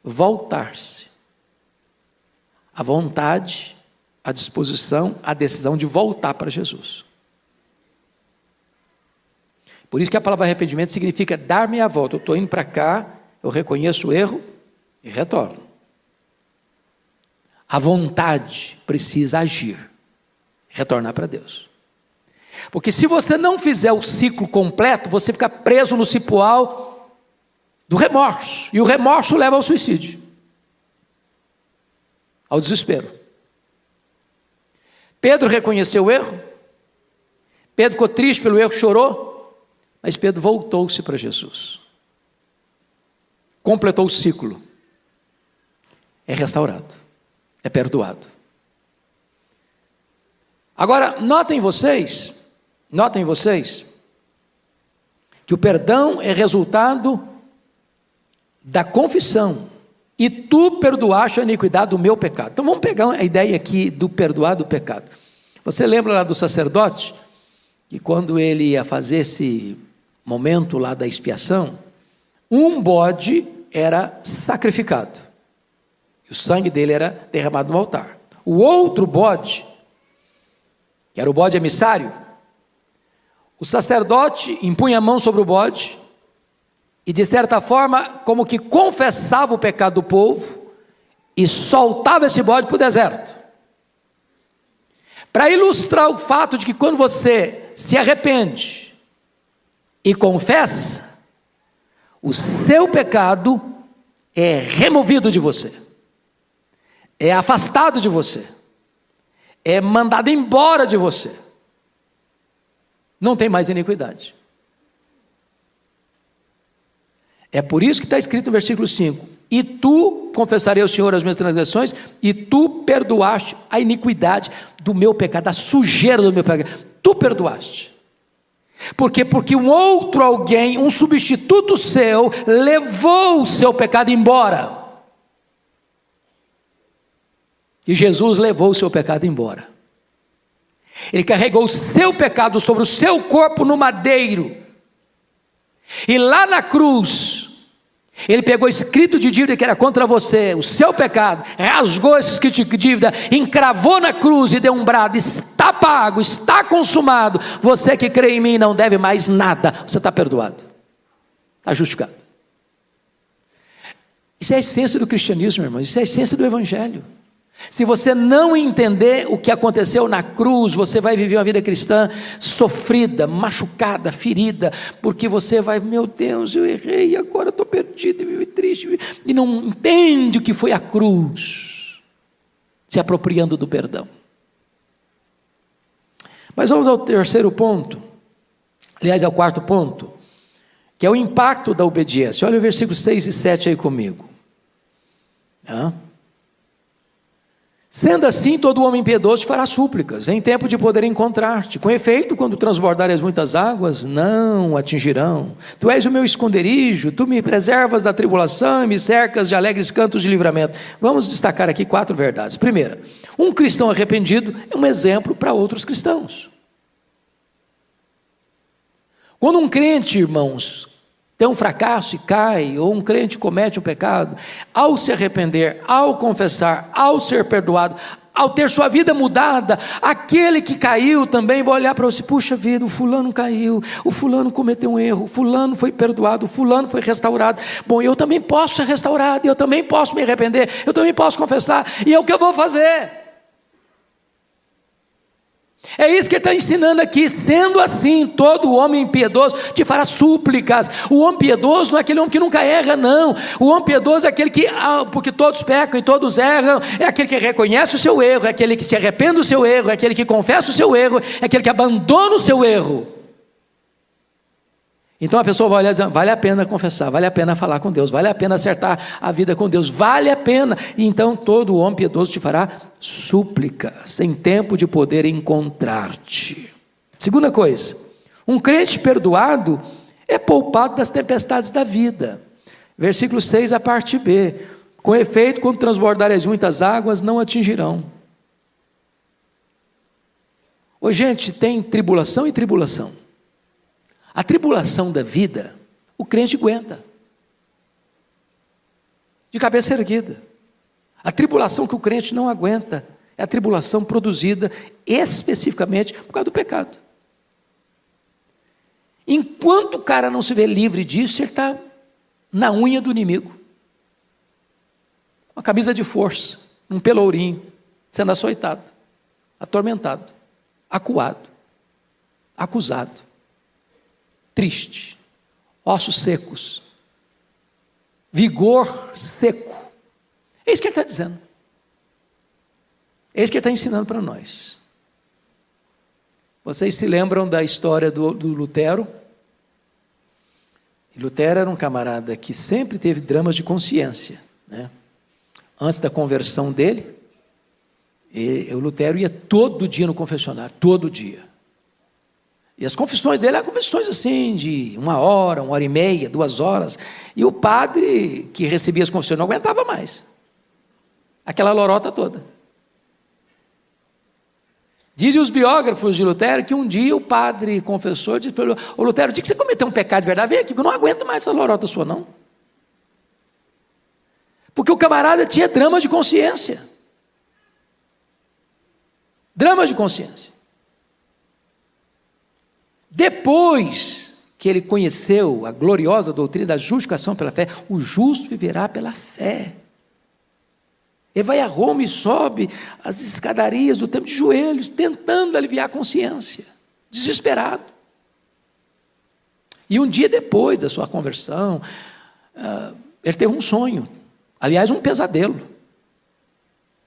Voltar-se. A vontade, a disposição, a decisão de voltar para Jesus. Por isso que a palavra arrependimento significa dar meia volta. Eu estou indo para cá, eu reconheço o erro e retorno. A vontade precisa agir, retornar para Deus. Porque se você não fizer o ciclo completo, você fica preso no cipoal do remorso, e o remorso leva ao suicídio, ao desespero. Pedro reconheceu o erro, Pedro ficou triste pelo erro, chorou, mas Pedro voltou-se para Jesus, completou o ciclo, é restaurado, é perdoado. Agora, notem vocês, que o perdão é resultado da confissão, e tu perdoaste a iniquidade do meu pecado. Então vamos pegar a ideia aqui do perdoar do pecado. Você lembra lá do sacerdote, que quando ele ia fazer esse momento lá da expiação, um bode era sacrificado, e o sangue dele era derramado no altar. O outro bode, que era o bode emissário, o sacerdote impunha a mão sobre o bode, e de certa forma, como que confessava o pecado do povo, e soltava esse bode para o deserto. Para ilustrar o fato de que quando você se arrepende e confessa, o seu pecado é removido de você, é afastado de você, é mandado embora de você. Não tem mais iniquidade. É por isso que está escrito no versículo 5: e tu confessarei ao Senhor as minhas transgressões, e tu perdoaste a iniquidade do meu pecado, a sujeira do meu pecado. Tu perdoaste. Por quê? Porque um outro alguém, um substituto seu, levou o seu pecado embora. E Jesus levou o seu pecado embora. Ele carregou o seu pecado sobre o seu corpo no madeiro. E lá na cruz, ele pegou escrito de dívida que era contra você, o seu pecado, rasgou esse escrito de dívida, encravou na cruz e deu um brado: está pago, está consumado. Você que crê em mim não deve mais nada, você está perdoado, está justificado. Isso é a essência do cristianismo, irmão, isso é a essência do evangelho. Se você não entender o que aconteceu na cruz, você vai viver uma vida cristã sofrida, machucada, ferida, porque você vai: meu Deus, eu errei, agora estou perdido, vivo triste, e não entende o que foi a cruz, se apropriando do perdão. Mas vamos ao terceiro ponto, aliás, ao quarto ponto, que é o impacto da obediência. Olha o versículo 6 e 7 aí comigo. Sendo assim, todo homem piedoso te fará súplicas, em tempo de poder encontrar-te. Com efeito, quando transbordarem as muitas águas, não atingirão. Tu és o meu esconderijo, tu me preservas da tribulação e me cercas de alegres cantos de livramento. Vamos destacar aqui 4 verdades. Primeira, um cristão arrependido é um exemplo para outros cristãos. Quando um crente, irmãos, tem um fracasso e cai, ou um crente comete um pecado, ao se arrepender, ao confessar, ao ser perdoado, ao ter sua vida mudada, aquele que caiu também vai olhar para você: puxa vida, o fulano caiu, o fulano cometeu um erro, o fulano foi perdoado, o fulano foi restaurado. Bom, eu também posso ser restaurado, eu também posso me arrepender, eu também posso confessar, e é o que eu vou fazer. É isso que ele está ensinando aqui. Sendo assim, todo homem piedoso te fará súplicas. O homem piedoso não é aquele homem que nunca erra, não. O homem piedoso é aquele que, porque todos pecam e todos erram, é aquele que reconhece o seu erro, é aquele que se arrepende do seu erro, é aquele que confessa o seu erro, é aquele que abandona o seu erro. Então a pessoa vai olhar e dizer: vale a pena confessar, vale a pena falar com Deus, vale a pena acertar a vida com Deus, vale a pena. E então todo homem piedoso te fará súplicas, em tempo de poder encontrar-te. Segunda coisa, um crente perdoado é poupado das tempestades da vida. Versículo 6, a parte B: com efeito, quando transbordarem as muitas águas, não atingirão. Ô gente, tem tribulação e tribulação. A tribulação da vida, o crente aguenta, de cabeça erguida. A tribulação que o crente não aguenta é a tribulação produzida especificamente por causa do pecado. Enquanto o cara não se vê livre disso, ele está na unha do inimigo, uma camisa de força, um pelourinho, sendo açoitado, atormentado, acuado, acusado, triste, ossos secos, vigor seco. É isso que ele está dizendo. É isso que ele está ensinando para nós. Vocês se lembram da história do Lutero? Lutero era um camarada que sempre teve dramas de consciência, né? Antes da conversão dele, o Lutero ia todo dia no confessionário, todo dia. E as confissões dele eram confissões assim, de 1 hora, 1h30, 2 horas. E o padre que recebia as confissões não aguentava mais. Aquela lorota toda. Dizem os biógrafos de Lutero que um dia o padre confessou e disse para ele: ô Lutero, o dia que você cometeu um pecado de verdade, vem aqui, que eu não aguento mais essa lorota sua, não. Porque o camarada tinha dramas de consciência. Dramas de consciência. Depois que ele conheceu a gloriosa doutrina da justificação pela fé, o justo viverá pela fé. Ele vai a Roma e sobe as escadarias do templo de joelhos, tentando aliviar a consciência, desesperado. E um dia depois da sua conversão, ele teve um sonho Aliás, um pesadelo.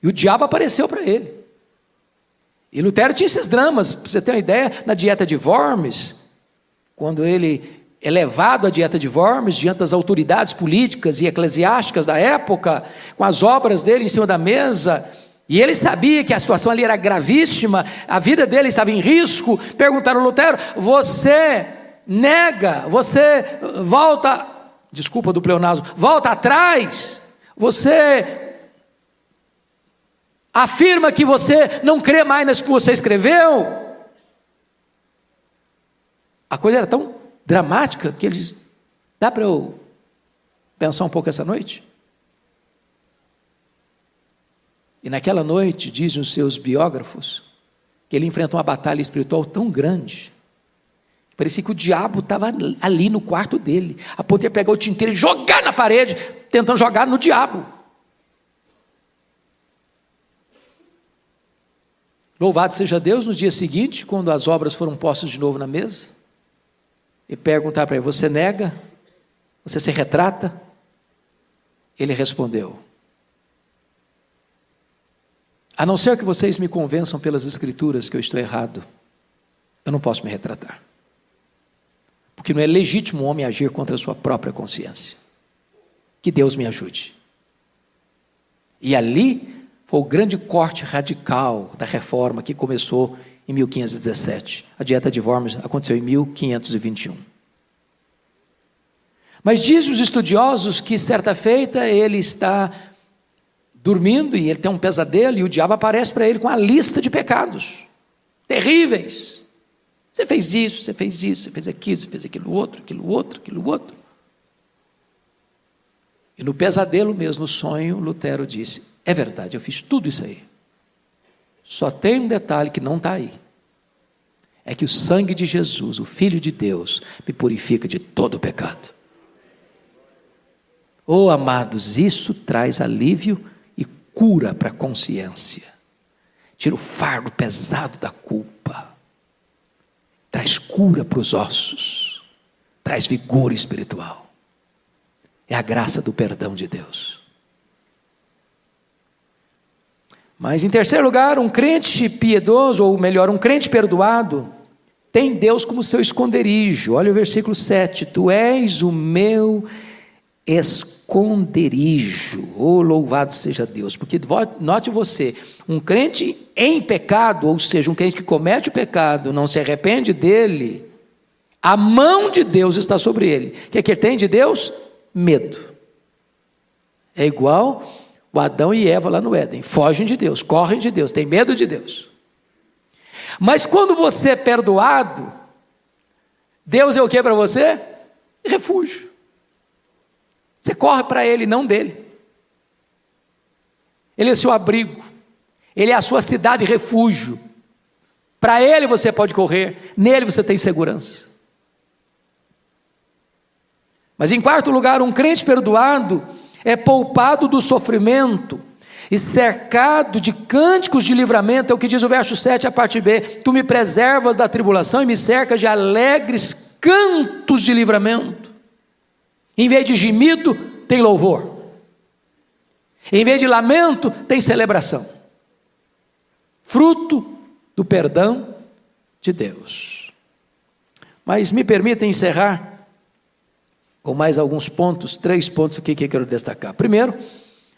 E o diabo apareceu para ele. E Lutero tinha esses dramas, para você ter uma ideia, na dieta de Worms, quando ele é levado à dieta de Worms, diante das autoridades políticas e eclesiásticas da época, com as obras dele em cima da mesa, e ele sabia que a situação ali era gravíssima, a vida dele estava em risco. Perguntaram a Lutero: você nega, você volta, desculpa do pleonasmo, volta atrás, você afirma que você não crê mais nas que você escreveu? A coisa era tão dramática que ele diz: dá para eu pensar um pouco essa noite? E naquela noite, dizem os seus biógrafos, que ele enfrentou uma batalha espiritual tão grande, que parecia que o diabo estava ali no quarto dele, a ponto de pegar o tinteiro e jogar na parede, tentando jogar no diabo. Louvado seja Deus, no dia seguinte, quando as obras foram postas de novo na mesa, e perguntar para ele: você nega? Você se retrata? Ele respondeu: a não ser que vocês me convençam pelas escrituras que eu estou errado, eu não posso me retratar. Porque não é legítimo um homem agir contra a sua própria consciência. Que Deus me ajude. E ali foi o grande corte radical da reforma que começou em 1517. A dieta de Worms aconteceu em 1521. Mas dizem os estudiosos que certa feita ele está dormindo e ele tem um pesadelo e o diabo aparece para ele com a lista de pecados terríveis. Você fez isso, você fez isso, você fez aquilo, você fez aquilo outro, aquilo outro, aquilo outro. E no pesadelo mesmo, no sonho, Lutero disse: é verdade, eu fiz tudo isso aí. Só tem um detalhe que não está aí. É que o sangue de Jesus, o Filho de Deus, me purifica de todo o pecado. Oh, amados, isso traz alívio e cura para a consciência. Tira o fardo pesado da culpa. Traz cura para os ossos. Traz vigor espiritual. É a graça do perdão de Deus. Mas em terceiro lugar, um crente piedoso, ou melhor, um crente perdoado, tem Deus como seu esconderijo. Olha o versículo 7. Tu és o meu esconderijo. Oh, louvado seja Deus. Porque note você, um crente em pecado, ou seja, um crente que comete o pecado, não se arrepende dele, a mão de Deus está sobre ele. O que é que ele tem de Deus? Medo. É igual o Adão e Eva lá no Éden, fogem de Deus, correm de Deus, têm medo de Deus. Mas quando você é perdoado, Deus é o que para você? Refúgio. Você corre para Ele, não dele. Ele é seu abrigo, Ele é a sua cidade refúgio. Para Ele você pode correr, nele você tem segurança. Mas em quarto lugar, um crente perdoado é poupado do sofrimento e cercado de cânticos de livramento. É o que diz o verso 7, a parte B: tu me preservas da tribulação e me cercas de alegres cantos de livramento. Em vez de gemido, tem louvor. Em vez de lamento, tem celebração. Fruto do perdão de Deus. Mas me permita encerrar com mais alguns pontos, 3 pontos aqui que eu quero destacar. Primeiro,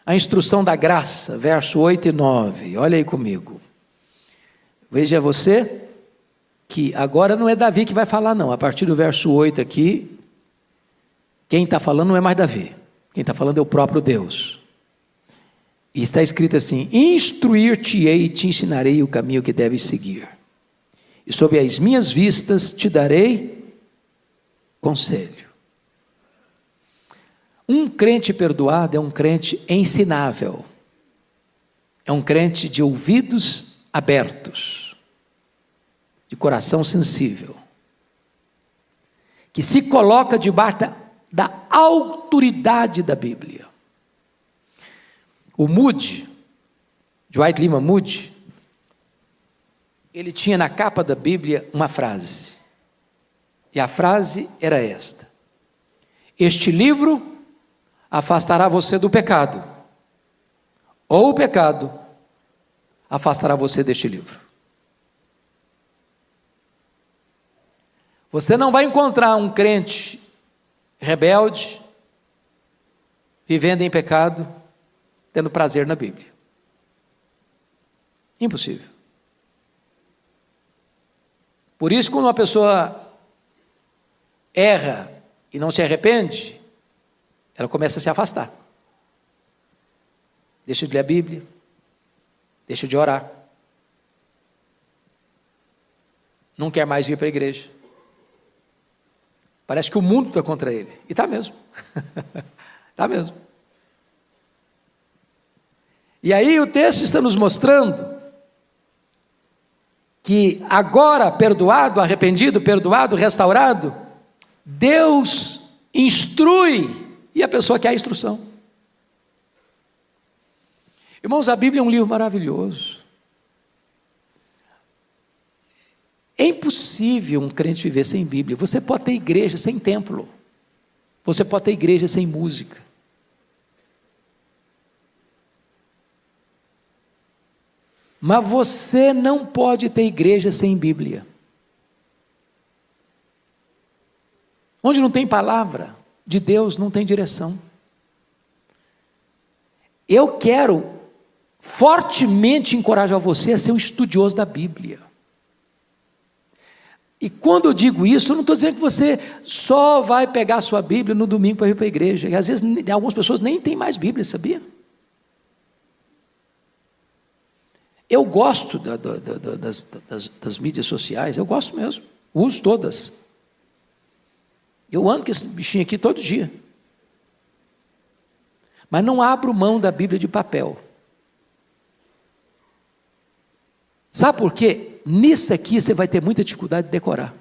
a instrução da graça, verso 8 e 9. Olha aí comigo. Veja você que agora não é Davi que vai falar não. A partir do verso 8 aqui, quem está falando não é mais Davi. Quem está falando é o próprio Deus. E está escrito assim: instruir-te-ei e te ensinarei o caminho que deves seguir. E sob as minhas vistas te darei conselho. Um crente perdoado é um crente ensinável, é um crente de ouvidos abertos, de coração sensível, que se coloca debaixo da autoridade da Bíblia. O Moody, Dwight Lyman Moody, ele tinha na capa da Bíblia uma frase, e a frase era esta: este livro afastará você do pecado, ou o pecado afastará você deste livro. Você não vai encontrar um crente rebelde, vivendo em pecado, tendo prazer na Bíblia. Impossível. Por isso, quando uma pessoa erra e não se arrepende, ela começa a se afastar. Deixa de ler a Bíblia, deixa de orar, não quer mais vir para a igreja. Parece que o mundo está contra ele. E está mesmo. Está mesmo. E aí o texto está nos mostrando que agora perdoado, arrependido, perdoado, restaurado, Deus instrui e a pessoa quer a instrução. Irmãos, a Bíblia é um livro maravilhoso. É impossível um crente viver sem Bíblia. Você pode ter igreja sem templo. Você pode ter igreja sem música. Mas você não pode ter igreja sem Bíblia. Onde não tem palavra de Deus, não tem direção. Eu quero fortemente encorajar você a ser um estudioso da Bíblia. E quando eu digo isso, eu não estou dizendo que você só vai pegar a sua Bíblia no domingo para ir para a igreja. E às vezes algumas pessoas nem têm mais Bíblia, sabia? Eu gosto das mídias sociais, eu gosto mesmo, uso todas. Eu ando com esse bichinho aqui todo dia. Mas não abro mão da Bíblia de papel. Sabe por quê? Nisso aqui você vai ter muita dificuldade de decorar.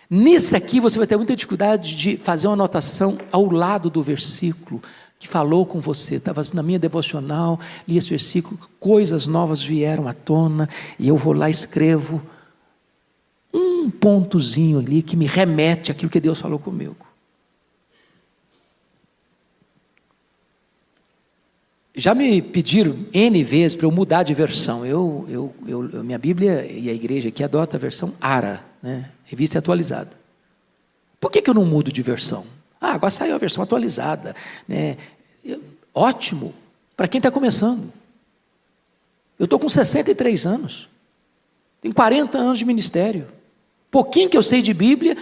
Nisso aqui você vai ter muita dificuldade de fazer uma anotação ao lado do versículo que falou com você. Estava na minha devocional, li esse versículo, coisas novas vieram à tona, e eu vou lá e escrevo um pontozinho ali que me remete àquilo que Deus falou comigo. Já me pediram N vezes para eu mudar de versão. Minha Bíblia e a igreja aqui adota a versão ARA, né? Revista atualizada. Por que eu não mudo de versão? Agora saiu a versão atualizada, né? Ótimo, para quem está começando. Eu estou com 63 anos, tenho 40 anos de ministério. Pouquinho que eu sei de Bíblia,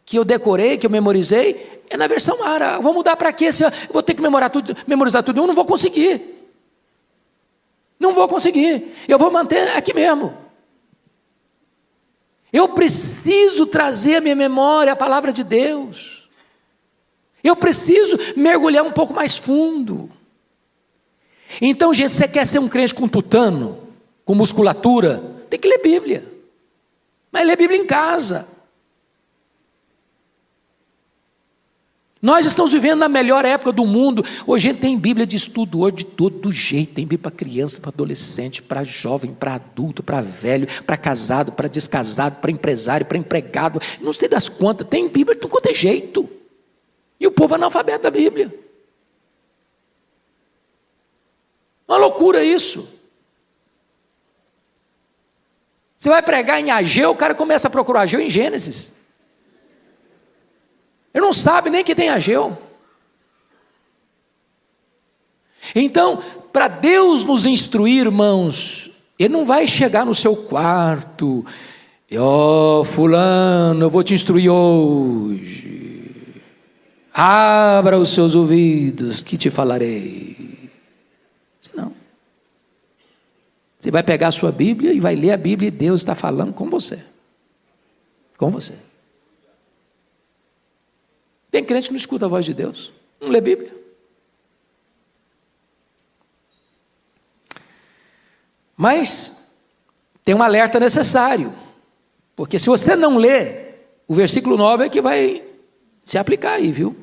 que eu decorei, que eu memorizei, é na versão ARA. Vou mudar para quê? Se eu vou ter que memorizar tudo, eu não vou conseguir. Não vou conseguir. Eu vou manter aqui mesmo. Eu preciso trazer à minha memória a palavra de Deus. Eu preciso mergulhar um pouco mais fundo. Então, gente, você quer ser um crente com tutano, com musculatura, tem que ler Bíblia. Mas ler Bíblia em casa. Nós estamos vivendo na melhor época do mundo. Hoje a gente tem Bíblia de estudo, hoje de todo jeito. Tem Bíblia para criança, para adolescente, para jovem, para adulto, para velho, para casado, para descasado, para empresário, para empregado. Não sei das quantas. Tem Bíblia de todo jeito. E o povo é analfabeto da Bíblia. Uma loucura isso. Você vai pregar em Ageu, o cara começa a procurar Ageu em Gênesis. Ele não sabe nem que tem Ageu. Então, para Deus nos instruir, irmãos, Ele não vai chegar no seu quarto e, fulano, eu vou te instruir hoje. Abra os seus ouvidos que te falarei. Não. Você vai pegar a sua Bíblia e vai ler a Bíblia e Deus está falando com você. Com você. Tem crente que não escuta a voz de Deus, não lê Bíblia. Mas tem um alerta necessário, porque se você não lê, o versículo 9 é que vai se aplicar aí, viu?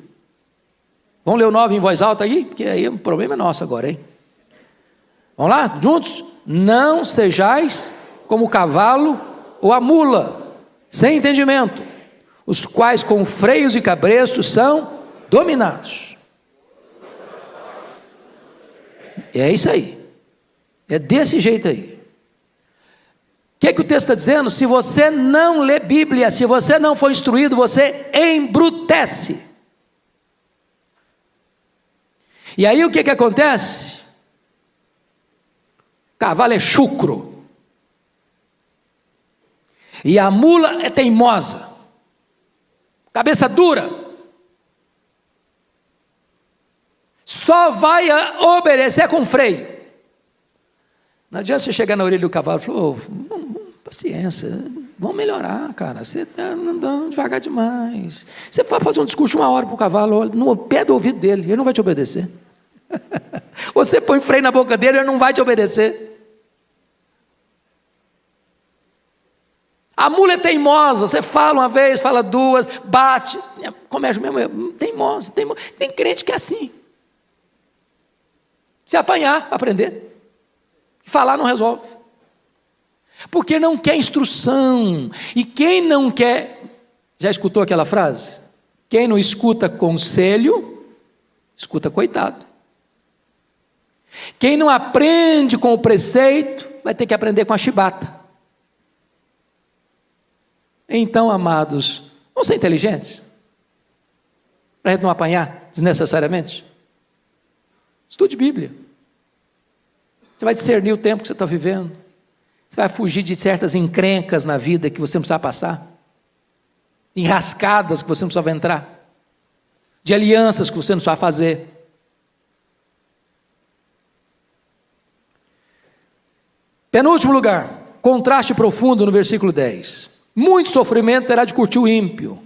Vamos ler o 9 em voz alta aí? Porque aí o problema é nosso agora, hein? Vamos lá, juntos? Não sejais como o cavalo ou a mula, sem entendimento, os quais com freios e cabrestos são dominados. É isso aí. É desse jeito aí. O que o texto está dizendo? Se você não lê Bíblia, se você não for instruído, você embrutece. E aí o que acontece? O cavalo é chucro. E a mula é teimosa. Cabeça dura. Só vai obedecer com freio. Não adianta você chegar na orelha do cavalo e falar, paciência, vamos melhorar, cara, você está andando devagar demais. Você vai fazer um discurso de 1 hora para o cavalo, no pé do ouvido dele, ele não vai te obedecer. Você põe freio na boca dele, ele não vai te obedecer. A mula é teimosa, você fala uma vez, fala duas, bate, começa mesmo, teimosa. Tem crente que é assim. Se apanhar, aprender. Falar não resolve. Porque não quer instrução. E quem não quer, já escutou aquela frase? Quem não escuta conselho, escuta coitado. Quem não aprende com o preceito, vai ter que aprender com a chibata. Então, amados, vamos ser inteligentes? Para a gente não apanhar desnecessariamente? Estude Bíblia. Você vai discernir o tempo que você está vivendo. Você vai fugir de certas encrencas na vida que você não precisava passar. Enrascadas que você não precisava entrar. De alianças que você não precisava fazer. Penúltimo lugar, contraste profundo no versículo 10. Muito sofrimento terá de curtir o ímpio,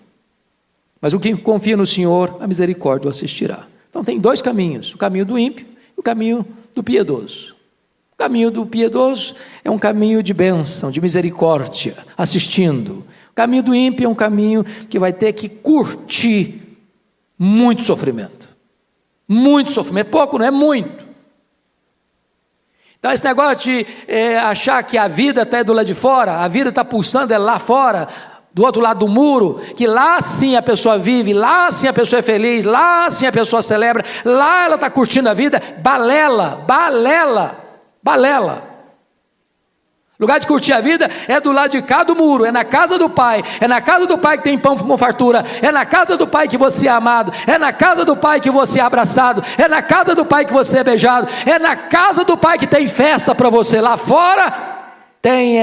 mas o que confia no Senhor, a misericórdia o assistirá. Então tem 2 caminhos, o caminho do ímpio e o caminho do piedoso. O caminho do piedoso é um caminho de bênção, de misericórdia, assistindo. O caminho do ímpio é um caminho que vai ter que curtir muito sofrimento. Muito sofrimento, pouco não é muito. Então esse negócio de achar que a vida está do lado de fora, a vida está pulsando lá fora, do outro lado do muro, que lá sim a pessoa vive, lá sim a pessoa é feliz, lá sim a pessoa celebra, lá ela está curtindo a vida, balela. Lugar de curtir a vida é do lado de cá do muro, é na casa do Pai, é na casa do Pai que tem pão com fartura, é na casa do Pai que você é amado, é na casa do Pai que você é abraçado, é na casa do Pai que você é beijado, é na casa do Pai que tem festa para você. Lá fora tem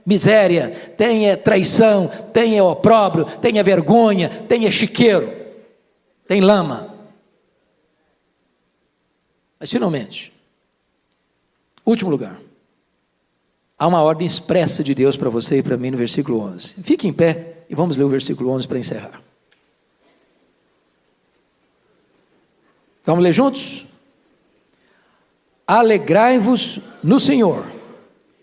miséria, tem traição, tem opróbrio, tem vergonha, tem chiqueiro, tem lama. Mas finalmente, último lugar. Há uma ordem expressa de Deus para você e para mim no versículo 11. Fique em pé e vamos ler o versículo 11 para encerrar. Vamos ler juntos? Alegrai-vos no Senhor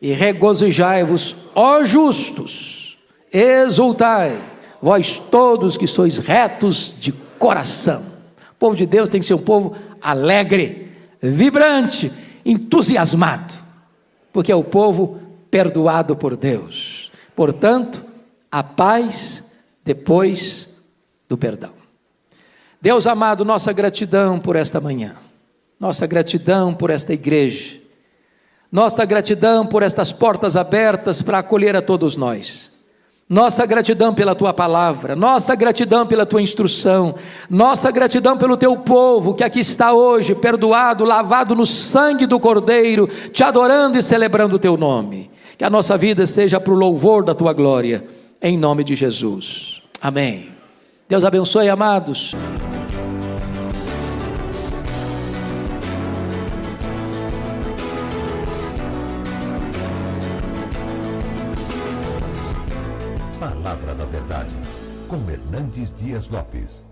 e regozijai-vos, ó justos, exultai, vós todos que sois retos de coração. O povo de Deus tem que ser um povo alegre, vibrante, entusiasmado, porque é o povo perdoado por Deus. Portanto, a paz depois do perdão. Deus amado, nossa gratidão por esta manhã, nossa gratidão por esta igreja, nossa gratidão por estas portas abertas para acolher a todos nós, nossa gratidão pela tua palavra, nossa gratidão pela tua instrução, nossa gratidão pelo teu povo que aqui está hoje, perdoado, lavado no sangue do Cordeiro, te adorando e celebrando o teu nome. Que a nossa vida seja para o louvor da tua glória, em nome de Jesus. Amém. Deus abençoe, amados. Palavra da Verdade, com Hernandes Dias Lopes.